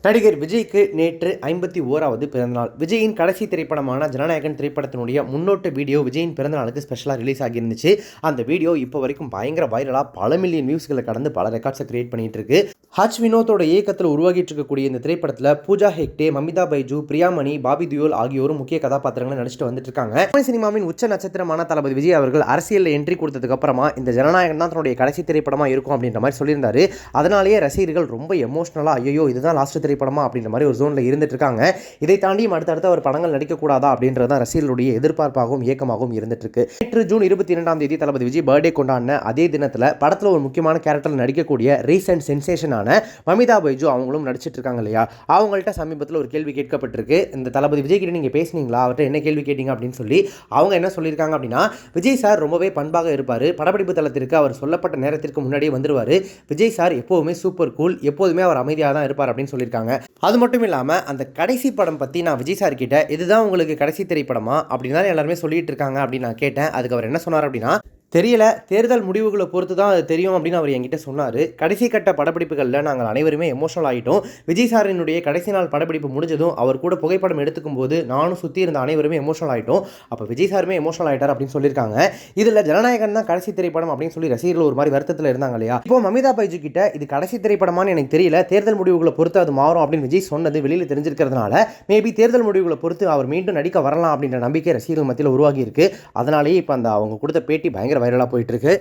நடிகர் விஜய்க்கு நேற்று 51வது பிறந்தநாள். விஜயின் கடைசி திரைப்படமான ஜனநாயகன் திரைப்படத்தினுடைய முன்னோட்ட வீடியோ விஜயின் பிறந்தநாளுக்கு ஸ்பெஷலாக ரிலீஸ் ஆகியிருந்துச்சு. அந்த வீடியோ இப்போ வரைக்கும் பயங்கர வைரலாக பல மில்லியன் வியூஸ்களை கடந்து பல ரெக்கார்ட்ஸை கிரியேட் பண்ணிட்டு இருக்கு. ஹச் வினோத்தோட இயக்கத்தில் உருவாகிட்டு இருக்கக்கூடிய இந்த திரைப்படத்தில் பூஜா ஹெக்டே, மமிதா பைஜு, பிரியாமணி, பாபி தியோல் ஆகியோரும் முக்கிய கதாபாத்திரங்களை நடிச்சிட்டு வந்துட்டு இருக்காங்க. தமிழ் சினிமாவின் உச்ச நட்சத்திரமான தளபதி விஜய் அவர்கள் அரசியலில் என்ட்ரி கொடுத்ததுக்கு அப்புறமா இந்த ஜனநாயகன் தான் தன்னுடைய கடைசி திரைப்படமாக இருக்கும் அப்படின்ற மாதிரி சொல்லியிருந்தாரு. அதனாலேயே ரசிகர்கள் ரொம்ப எமோஷனலாக ஐயோ இதுதான் லாஸ்ட் திரைப்படமா அப்படின்ற மாதிரி ஒரு ஜோனில் இருந்துட்டு இருக்காங்க. இதை தாண்டியும் அடுத்தடுத்த ஒரு படங்கள் நடிக்கக்கூடாதா அப்படின்றது தான் ரசிகர்களுடைய எதிர்பார்ப்பாகவும் இயக்கமாகவும் இருந்துட்டு இருக்கு. நேற்று ஜூன் 22ஆம் தேதி தளபதி விஜய் பர்த்டே கொண்டாடின அதே தினத்தில் படத்தில் ஒரு முக்கியமான கேரக்டர் நடிக்கக்கூடிய ரீசெண்ட் சென்சேஷனான மமிதா பைஜு அவங்களும் நடிச்சிட்டு இருக்காங்க இல்லையா. அவங்கள்ட்ட சமீபத்தில் ஒரு கேள்வி கேட்கப்பட்டிருக்கு. இந்த தளபதி விஜய் கிட்ட நீங்கள் பேசுனீங்களா, அவர்கிட்ட என்ன கேள்வி கேட்டீங்க அப்படின்னு சொல்லி அவங்க என்ன சொல்லியிருக்காங்க அப்படின்னா, விஜய் சார் ரொம்பவே பண்பாக இருப்பார், படப்பிடிப்பு தளத்திற்கு அவர் சொல்லப்பட்ட நேரத்திற்கு முன்னாடியே வந்துருவார், விஜய் சார் எப்போவுமே சூப்பர் கூல், எப்போதுமே அவர் அமைதியாக தான் இருப்பார் அப்படின்னு சொல்லியிருக்காங்க. அது மட்டும் இல்லாமல் அந்த கடைசி படம் பற்றி நான் விஜய் சார் கிட்ட இதுதான் உங்களுக்கு கடைசி திரைப்படமா அப்படின்னு தான் எல்லாருமே சொல்லிட்டு இருக்காங்க அப்படின்னு நான் கேட்டேன். அதுக்கு அவர் என்ன சொன்னார் அப்படின்னா, தெரியல, தேர்தல் முடிவுகளை பொறுத்து தான் அது தெரியும் அப்படின்னு அவர் என்கிட்ட சொன்னார். கடைசி கட்ட படப்பிடிப்புகளில் நாங்கள் அனைவருமே எமோஷனல் ஆகிட்டோம். விஜய் சாரினுடைய கடைசி நாள் படப்பிடிப்பு முடிஞ்சதும் அவர் கூட புகைப்படம் எடுத்துக்கும் போது நானும் சுற்றி இருந்த அனைவருமே எமோஷனல் ஆகிட்டோம். அப்போ விஜய் சாருமே எமோஷனல் ஆகிட்டார் அப்படின்னு சொல்லியிருக்காங்க. இதில் ஜனநாயகன் தான் கடைசி திரைப்படம் அப்படின்னு சொல்லி ரசிகர்கள் ஒரு மாதிரி வருத்தத்தில் இருந்தாங்க இல்லையா. இப்போ மமிதா பைஜு கிட்ட இது கடைசி திரைப்படமானு எனக்கு தெரியல, தேர்தல் முடிவுகளை பொறுத்து அது மாறும் அப்படின்னு விஜய் சொன்னது வெளியில் தெரிஞ்சிருக்கிறதுனால மேபி தேர்தல் முடிவுகளை பொறுத்து அவர் மீண்டும் நடிக்க வரலாம் அப்படின்ற நம்பிக்கை ரசிகர்கள் மத்தியில் உருவாகி இருக்கு. அதனாலேயே இப்போ அந்த அவங்க கொடுத்த பேட்டி பயங்கர வைரலாக போயிட்டு இருக்கு.